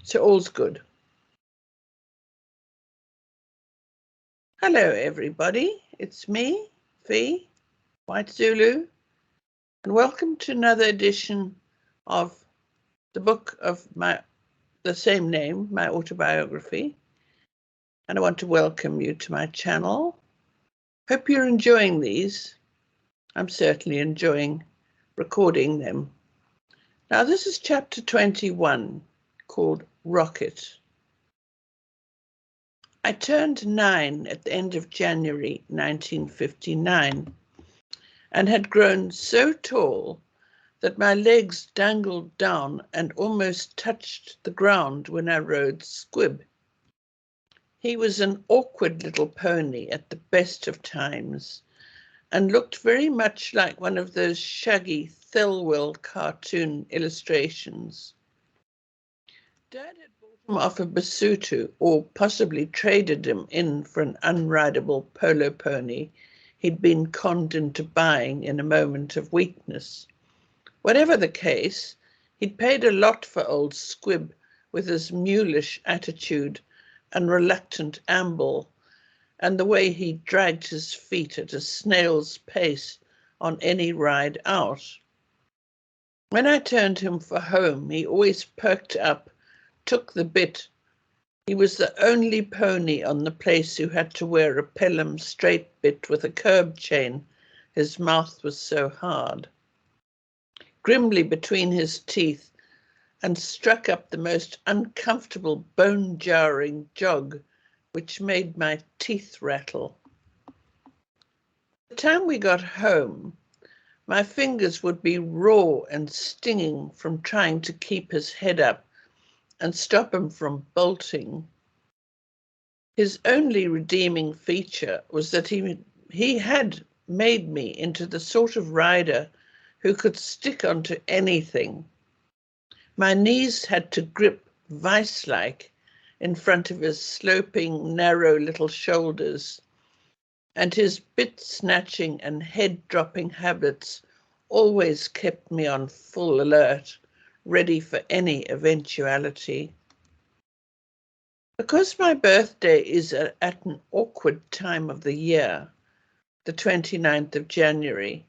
So all's good. Hello, everybody. It's me, Fee, White Zulu, and welcome to another edition of the book of the same name, my autobiography. And I want to welcome you to my channel. Hope you're enjoying these. I'm certainly enjoying recording them. Now, this is chapter 21, called Rocket. I turned 9 at the end of January 1959 and had grown so tall that my legs dangled down and almost touched the ground when I rode Squib. He was an awkward little pony at the best of times and looked very much like one of those shaggy Thelwell cartoon illustrations. Dad had bought him off a Basutu, or possibly traded him in for an unrideable polo pony he'd been conned into buying in a moment of weakness. Whatever the case, he'd paid a lot for old Squib with his mulish attitude and reluctant amble, and the way he dragged his feet at a snail's pace on any ride out. When I turned him for home, he always perked up, took the bit. He was the only pony on the place who had to wear a Pelham straight bit with a curb chain. His mouth was so hard. Grimly between his teeth, and struck up the most uncomfortable bone-jarring jog, which made my teeth rattle. By the time we got home, my fingers would be raw and stinging from trying to keep his head up and stop him from bolting. His only redeeming feature was that he had made me into the sort of rider who could stick onto anything. My knees had to grip vice-like in front of his sloping, narrow little shoulders, and his bit-snatching and head-dropping habits always kept me on full alert, ready for any eventuality. Because my birthday is at an awkward time of the year, the 29th of January,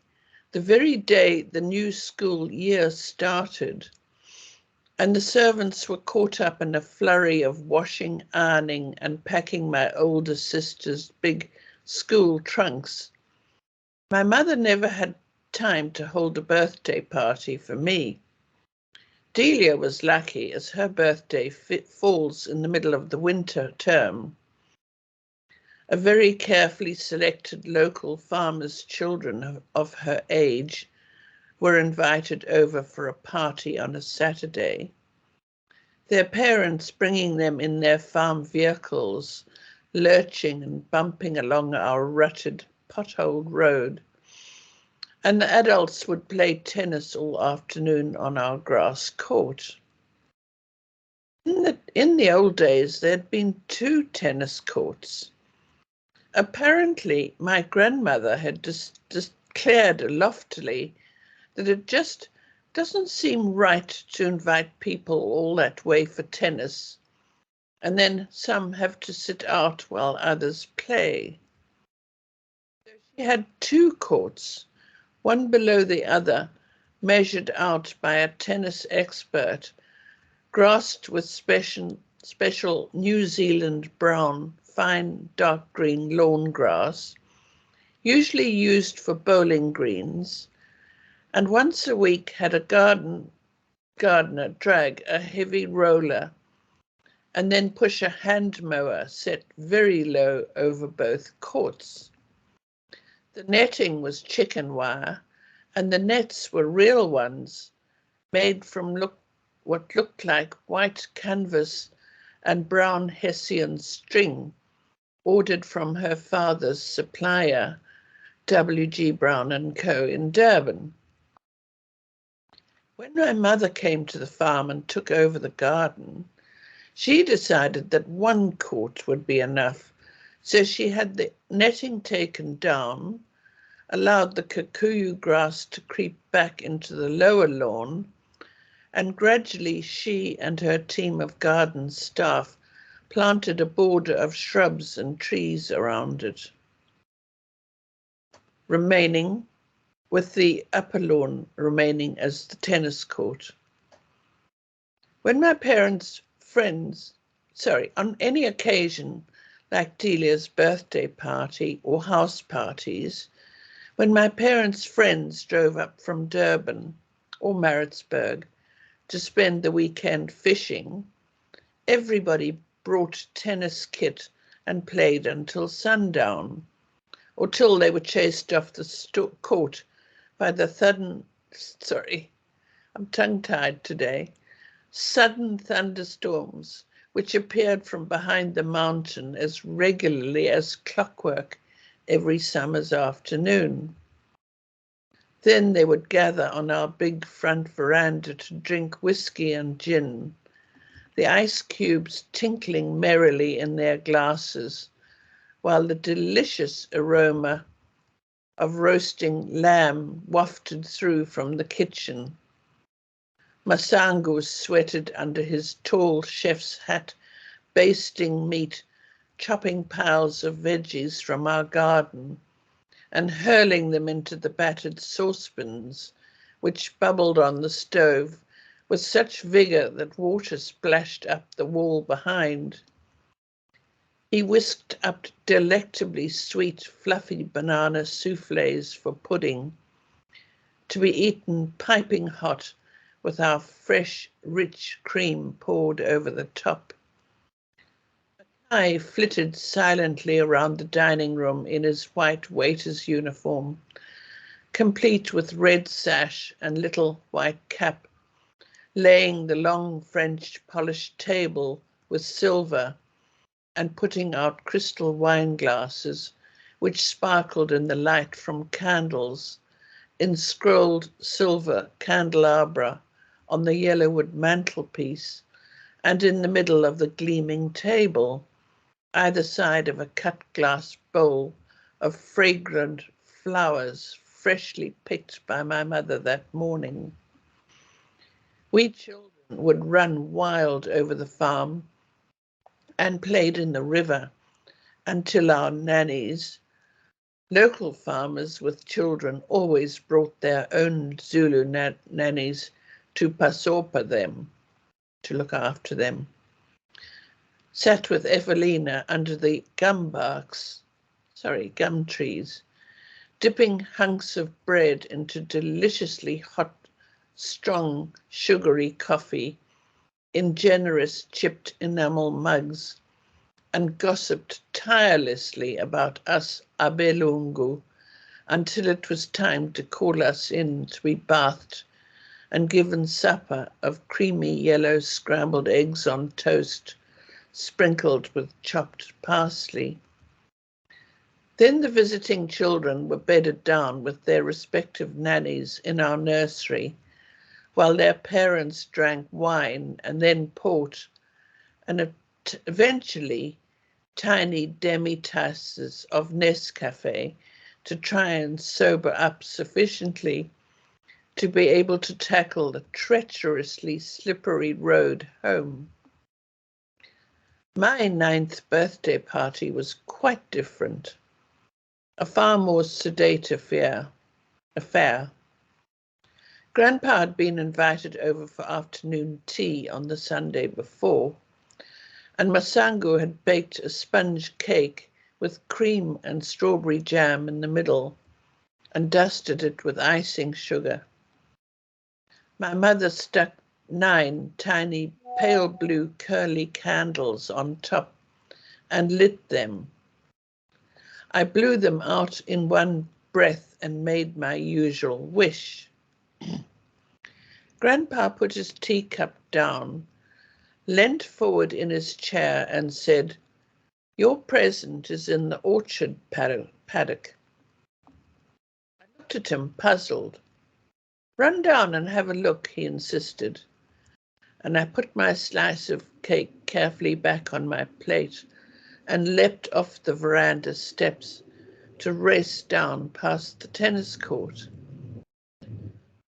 the very day the new school year started, and the servants were caught up in a flurry of washing, ironing, and packing my older sister's big school trunks, my mother never had time to hold a birthday party for me. Delia was lucky, as her birthday falls in the middle of the winter term. A very carefully selected local farmers' children of her age were invited over for a party on a Saturday, their parents bringing them in their farm vehicles, lurching and bumping along our rutted, potholed road. And the adults would play tennis all afternoon on our grass court. In the old days, there had been 2 tennis courts. Apparently, my grandmother had declared loftily that it just doesn't seem right to invite people all that way for tennis, and then some have to sit out while others play. So she had 2 courts, one below the other, measured out by a tennis expert, grassed with special New Zealand brown, fine dark green lawn grass, usually used for bowling greens, and once a week had a gardener drag a heavy roller and then push a hand mower set very low over both courts. The netting was chicken wire, and the nets were real ones, made from what looked like white canvas and brown Hessian string, ordered from her father's supplier, W.G. Brown & Co. in Durban. When my mother came to the farm and took over the garden, she decided that 1 court would be enough, so she had the netting taken down, allowed the kikuyu grass to creep back into the lower lawn, and gradually she and her team of garden staff planted a border of shrubs and trees around it, remaining with the upper lawn remaining as the tennis court. When my parents' friends, on any occasion like Delia's birthday party or house parties, when my parents' friends drove up from Durban or Maritzburg to spend the weekend fishing, everybody brought tennis kit and played until sundown, or till they were chased off the court by the I'm tongue-tied today, sudden thunderstorms, which appeared from behind the mountain as regularly as clockwork every summer's afternoon. Then they would gather on our big front veranda to drink whiskey and gin, the ice cubes tinkling merrily in their glasses, while the delicious aroma of roasting lamb wafted through from the kitchen. Masango sweated under his tall chef's hat, basting meat, chopping piles of veggies from our garden, and hurling them into the battered saucepans, which bubbled on the stove with such vigour that water splashed up the wall behind. He whisked up delectably sweet, fluffy banana souffles for pudding, to be eaten piping hot with our fresh, rich cream poured over the top. I flitted silently around the dining room in his white waiter's uniform, complete with red sash and little white cap, laying the long French polished table with silver and putting out crystal wine glasses, which sparkled in the light from candles in scrolled silver candelabra on the yellowwood mantelpiece, and in the middle of the gleaming table, either side of a cut glass bowl of fragrant flowers freshly picked by my mother that morning. We children would run wild over the farm and played in the river until our nannies, local farmers with children, always brought their own Zulu nannies to pasopa them, to look after them, sat with Evelina under the gum trees, dipping hunks of bread into deliciously hot, strong, sugary coffee in generous chipped enamel mugs, and gossiped tirelessly about us abelungu until it was time to call us in to be bathed and given supper of creamy yellow scrambled eggs on toast, sprinkled with chopped parsley. Then the visiting children were bedded down with their respective nannies in our nursery, while their parents drank wine and then port, and eventually tiny demi-tasses of Nescafe to try and sober up sufficiently to be able to tackle the treacherously slippery road home. My 9th birthday party was quite different, a far more sedate affair. Grandpa had been invited over for afternoon tea on the Sunday before, and Masango had baked a sponge cake with cream and strawberry jam in the middle and dusted it with icing sugar. My mother stuck 9 tiny pale blue curly candles on top and lit them. I blew them out in one breath and made my usual wish. Grandpa put his teacup down, leant forward in his chair and said, "Your present is in the orchard paddock." I looked at him, puzzled. "Run down and have a look," he insisted, and I put my slice of cake carefully back on my plate and leapt off the veranda steps to race down past the tennis court.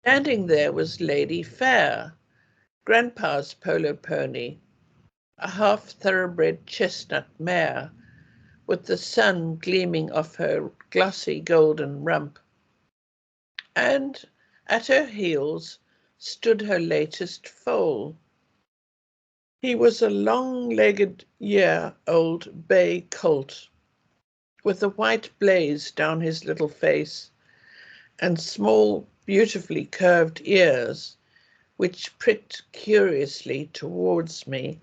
Standing there was Lady Fair, Grandpa's polo pony, a half-thoroughbred chestnut mare, with the sun gleaming off her glossy golden rump. And at her heels stood her latest foal. He was a long-legged year-old bay colt, with a white blaze down his little face and small, beautifully curved ears, which pricked curiously towards me.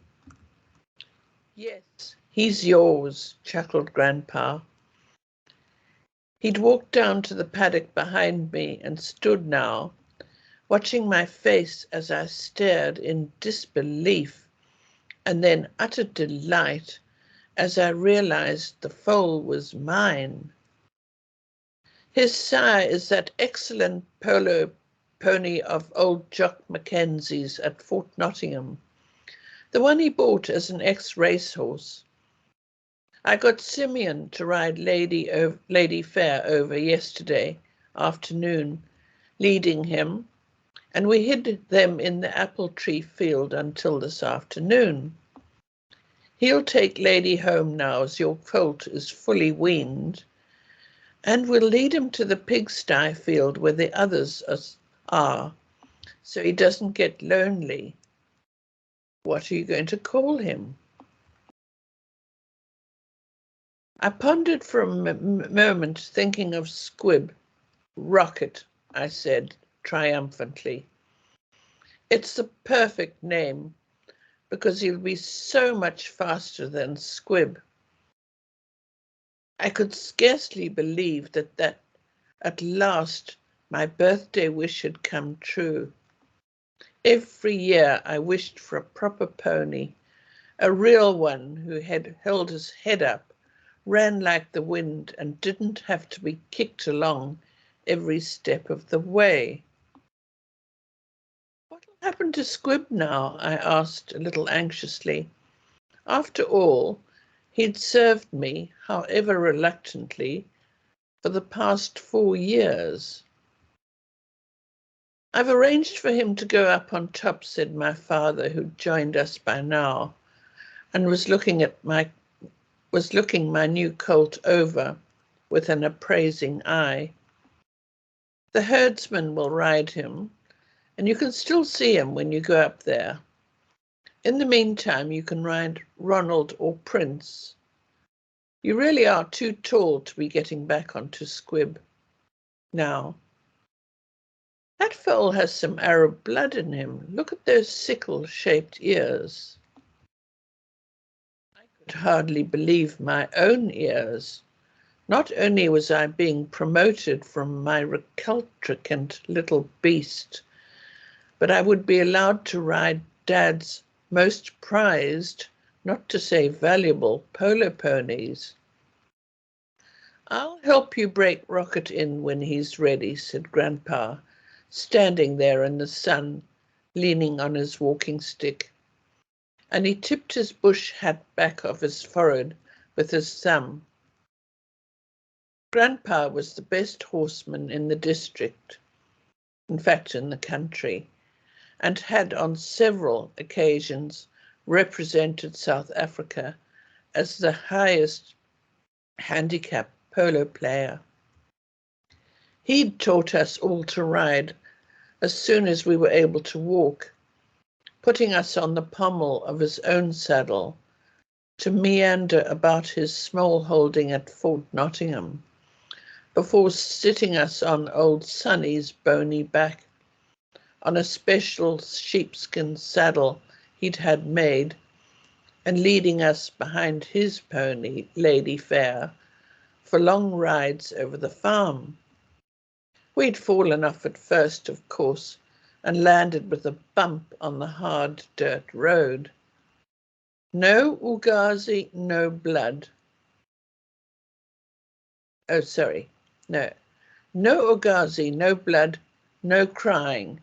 Yes, he's yours, chuckled Grandpa. He'd walked down to the paddock behind me and stood now, watching my face as I stared in disbelief and then utter delight as I realized the foal was mine. His sire is that excellent polo pony of old Jock Mackenzie's at Fort Nottingham, the one he bought as an ex-racehorse. I got Simeon to ride Lady Fair over yesterday afternoon, leading him, and we hid them in the apple tree field until this afternoon. He'll take Lady home now as your colt is fully weaned, and we'll lead him to the pigsty field where the others are, so he doesn't get lonely. What are you going to call him? I pondered for a moment, thinking of Squib. Rocket, I said triumphantly. It's the perfect name, because he'll be so much faster than Squib. I could scarcely believe that at last my birthday wish had come true. Every year I wished for a proper pony, a real one who had held his head up, ran like the wind, and didn't have to be kicked along every step of the way. What'll happen to Squib now? I asked a little anxiously. After all, he'd served me, however reluctantly, for the past 4 years. I've arranged for him to go up on top, said my father, who'd joined us by now, and was looking my new colt over with an appraising eye. The herdsman will ride him, and you can still see him when you go up there. In the meantime, you can ride Ronald or Prince. You really are too tall to be getting back onto Squib now. That foal has some Arab blood in him. Look at those sickle-shaped ears. I could hardly believe my own ears. Not only was I being promoted from my recalcitrant little beast, but I would be allowed to ride Dad's most prized, not to say valuable, polo ponies. I'll help you break Rocket in when he's ready, said Grandpa, standing there in the sun, leaning on his walking stick. And he tipped his bush hat back off his forehead with his thumb. Grandpa was the best horseman in the district, in fact in the country, and had on several occasions represented South Africa as the highest handicap polo player. He'd taught us all to ride as soon as we were able to walk, putting us on the pommel of his own saddle to meander about his small holding at Fort Nottingham, before sitting us on old Sonny's bony back on a special sheepskin saddle he'd had made, and leading us behind his pony, Lady Fair, for long rides over the farm. We'd fallen off at first, of course, and landed with a bump on the hard dirt road. No Ugazi, no blood. Oh, sorry, no. No Ugazi, no blood, no crying,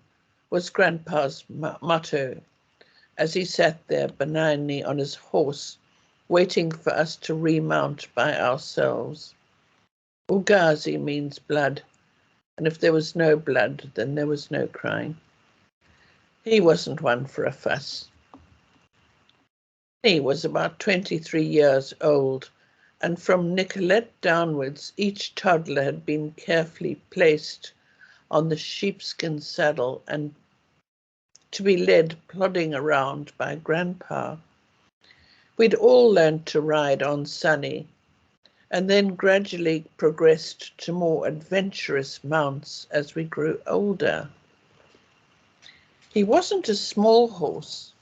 was Grandpa's motto, as he sat there benignly on his horse, waiting for us to remount by ourselves. Ugazi means blood, and if there was no blood, then there was no crying. He wasn't one for a fuss. He was about 23 years old, and from Nicolette downwards, each toddler had been carefully placed on the sheepskin saddle and to be led plodding around by Grandpa. We'd all learned to ride on Sunny, and then gradually progressed to more adventurous mounts as we grew older. He wasn't a small horse,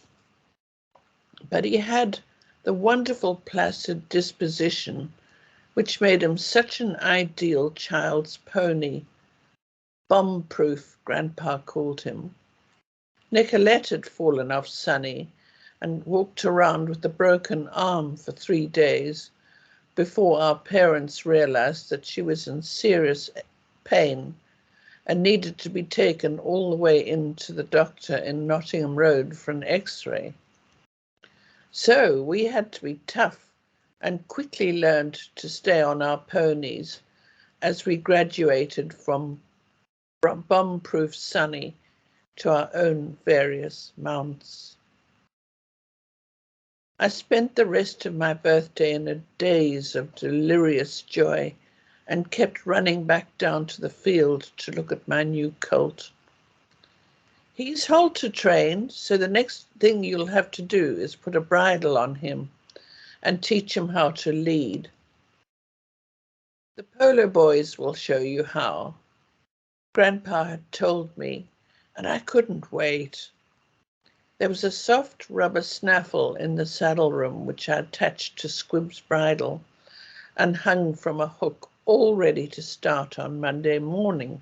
but he had the wonderful placid disposition which made him such an ideal child's pony. Bomb-proof, Grandpa called him. Nicolette had fallen off Sunny and walked around with a broken arm for 3 days before our parents realized that she was in serious pain and needed to be taken all the way into the doctor in Nottingham Road for an x-ray. So we had to be tough and quickly learned to stay on our ponies as we graduated from bomb-proof Sunny to our own various mounts. I spent the rest of my birthday in a daze of delirious joy and kept running back down to the field to look at my new colt. He's halter trained, so the next thing you'll have to do is put a bridle on him and teach him how to lead. The Polo boys will show you how. Grandpa had told me, and I couldn't wait. There was a soft rubber snaffle in the saddle room which I attached to Squib's bridle and hung from a hook all ready to start on Monday morning.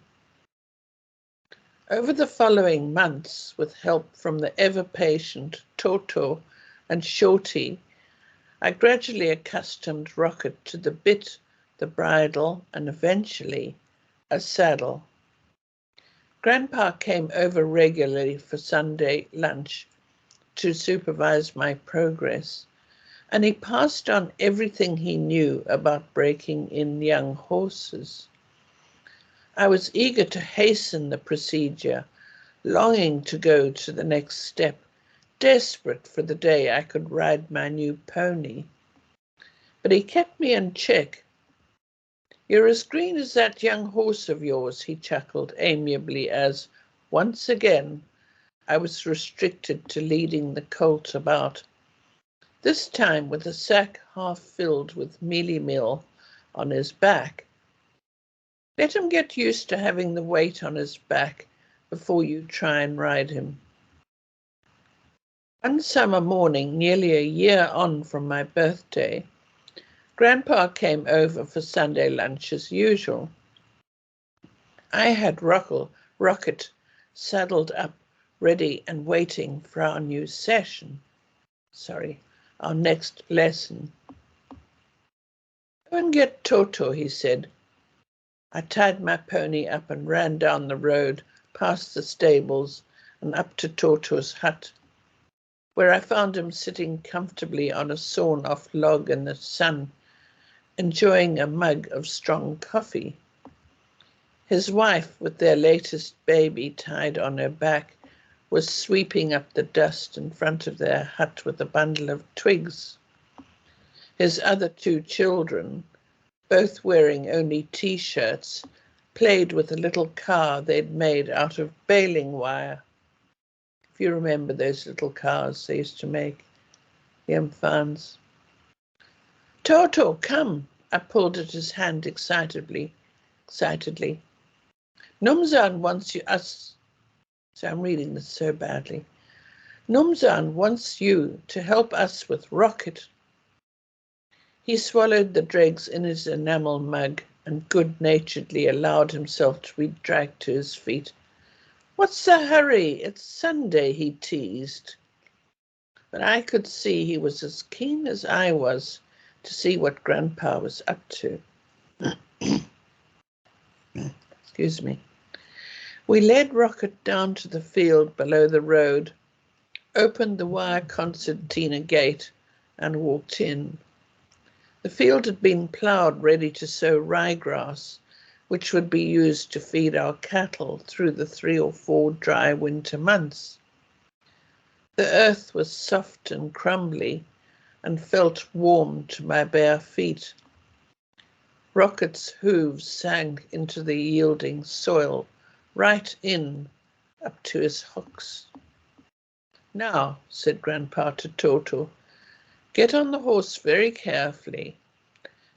Over the following months, with help from the ever-patient Toto and Shorty, I gradually accustomed Rocket to the bit, the bridle, and eventually a saddle. Grandpa came over regularly for Sunday lunch to supervise my progress, and he passed on everything he knew about breaking in young horses. I was eager to hasten the procedure, longing to go to the next step, desperate for the day I could ride my new pony. But he kept me in check. "You're as green as that young horse of yours," he chuckled amiably as, once again, I was restricted to leading the colt about, this time with a sack half filled with mealie meal on his back. Let him get used to having the weight on his back before you try and ride him. One summer morning, nearly a year on from my birthday, Grandpa came over for Sunday lunch as usual. I had Rocket saddled up, ready and waiting for our new session. Our next lesson. "Go and get Toto," he said. I tied my pony up and ran down the road, past the stables, and up to Toto's hut, where I found him sitting comfortably on a sawn-off log in the sun, enjoying a mug of strong coffee. His wife, with their latest baby tied on her back, was sweeping up the dust in front of their hut with a bundle of twigs. His other 2 children, both wearing only T-shirts, played with a little car they'd made out of baling wire. If you remember those little cars they used to make, the infants. "Toto, come!" I pulled at his hand excitedly. "Numzan wants us." So I'm reading this so badly. "Numzan wants you to help us with Rocket." He swallowed the dregs in his enamel mug and good-naturedly allowed himself to be dragged to his feet. "What's the hurry? It's Sunday," he teased. But I could see he was as keen as I was to see what Grandpa was up to. Excuse me. We led Rocket down to the field below the road, opened the wire concertina gate, and walked in. The field had been ploughed ready to sow ryegrass, which would be used to feed our cattle through the 3 or 4 dry winter months. The earth was soft and crumbly and felt warm to my bare feet. Rocket's hooves sank into the yielding soil, right in up to his hocks. Now, said Grandpa to Toto, get on the horse very carefully.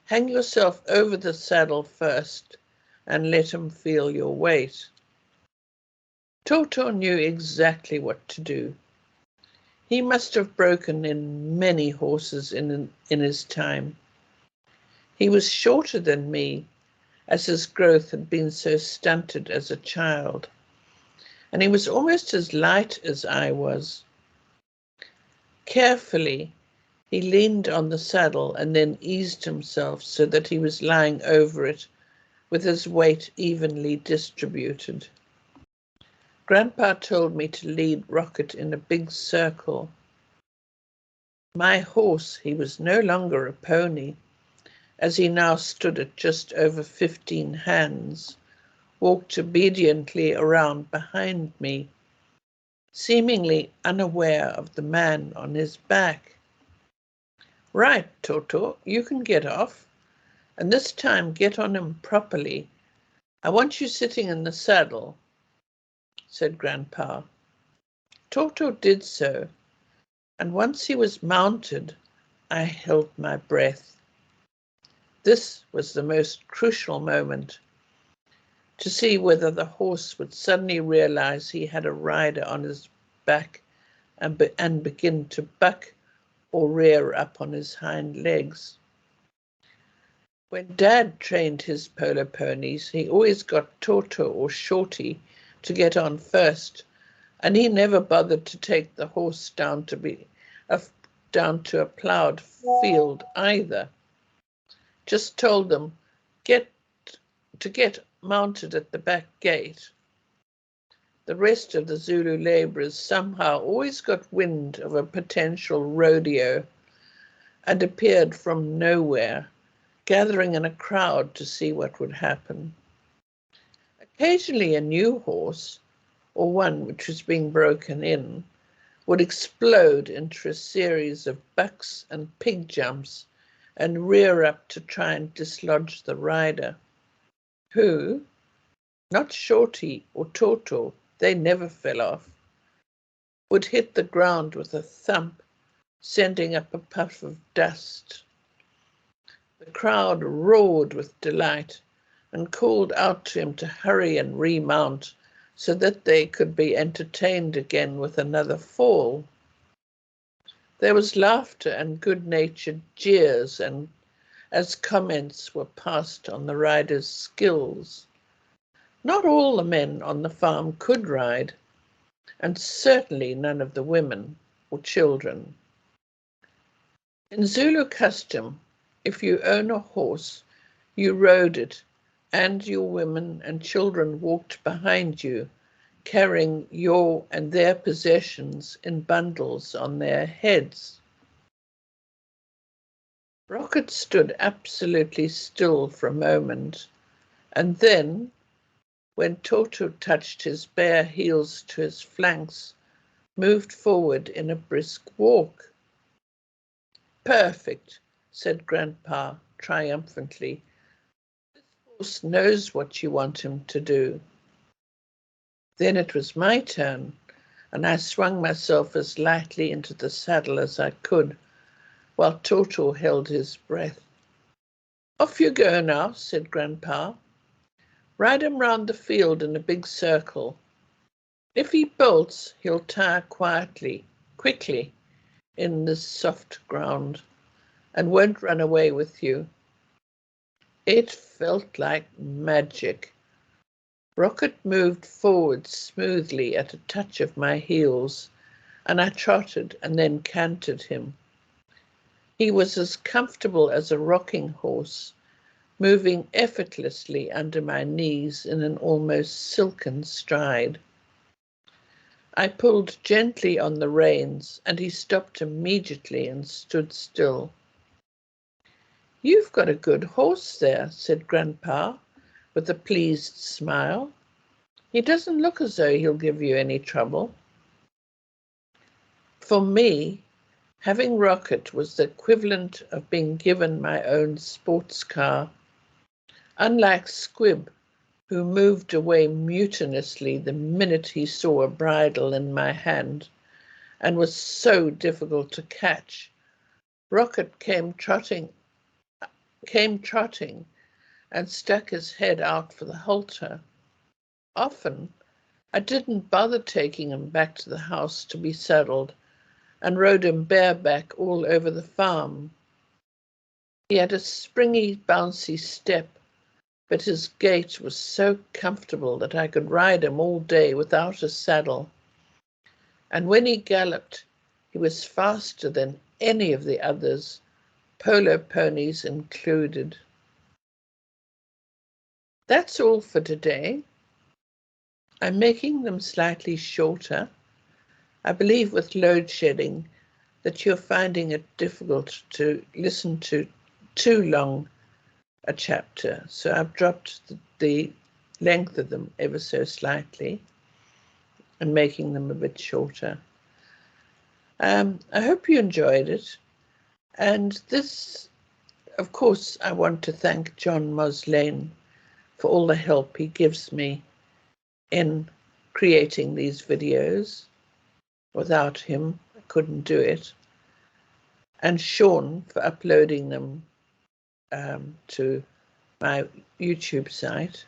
Hang yourself over the saddle first and let him feel your weight. Toto knew exactly what to do. He must have broken in many horses in his time. He was shorter than me, as his growth had been so stunted as a child, and he was almost as light as I was. Carefully, he leaned on the saddle and then eased himself so that he was lying over it with his weight evenly distributed. Grandpa told me to lead Rocket in a big circle. My horse, he was no longer a pony, as he now stood at just over 15 hands, walked obediently around behind me, seemingly unaware of the man on his back. Right, Toto, you can get off, and this time get on him properly. I want you sitting in the saddle, said Grandpa. Toto did so, and once he was mounted, I held my breath. This was the most crucial moment, to see whether the horse would suddenly realize he had a rider on his back and begin to buck or rear up on his hind legs. When Dad trained his polo ponies, he always got Toto or Shorty to get on first, and he never bothered to take the horse down to a ploughed field either. Just told them get mounted at the back gate. The rest of the Zulu labourers somehow always got wind of a potential rodeo and appeared from nowhere, gathering in a crowd to see what would happen. Occasionally a new horse, or one which was being broken in, would explode into a series of bucks and pig jumps and rear up to try and dislodge the rider, who, not Shorty or Toto, they never fell off, would hit the ground with a thump, sending up a puff of dust. The crowd roared with delight and called out to him to hurry and remount so that they could be entertained again with another fall. There was laughter and good-natured jeers as comments were passed on the rider's skills. Not all the men on the farm could ride, and certainly none of the women or children. In Zulu custom, if you own a horse, you rode it, and your women and children walked behind you, carrying your and their possessions in bundles on their heads. Rocket stood absolutely still for a moment, and then, when Toto touched his bare heels to his flanks, moved forward in a brisk walk. Perfect, said Grandpa triumphantly. This horse knows what you want him to do. Then it was my turn, and I swung myself as lightly into the saddle as I could, while Toto held his breath. Off you go now, said Grandpa. Ride him round the field in a big circle. If he bolts, he'll tire quickly, in this soft ground, and won't run away with you. It felt like magic. Rocket moved forward smoothly at a touch of my heels, and I trotted and then cantered him. He was as comfortable as a rocking horse, moving effortlessly under my knees in an almost silken stride. I pulled gently on the reins, and he stopped immediately and stood still. You've got a good horse there, said Grandpa, with a pleased smile. He doesn't look as though he'll give you any trouble. For me, having Rocket was the equivalent of being given my own sports car. Unlike Squib, who moved away mutinously the minute he saw a bridle in my hand and was so difficult to catch, Rocket came trotting and stuck his head out for the halter. Often, I didn't bother taking him back to the house to be saddled and rode him bareback all over the farm. He had a springy, bouncy step, but his gait was so comfortable that I could ride him all day without a saddle. And when he galloped, he was faster than any of the others, polo ponies included. That's all for today. I'm making them slightly shorter. I believe with load shedding that you're finding it difficult to listen to too long a chapter. So I've dropped the length of them ever so slightly and making them a bit shorter. I hope you enjoyed it. And this, of course, I want to thank John Moslane for all the help he gives me in creating these videos. Without him, I couldn't do it. And Sean for uploading them to my YouTube site.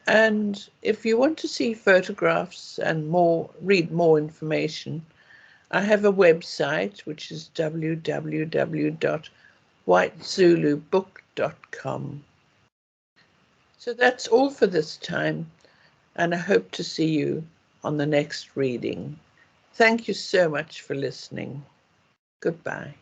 And if you want to see photographs and read more information, I have a website which is www.whitezulubook.com. So that's all for this time, and I hope to see you on the next reading. Thank you so much for listening. Goodbye.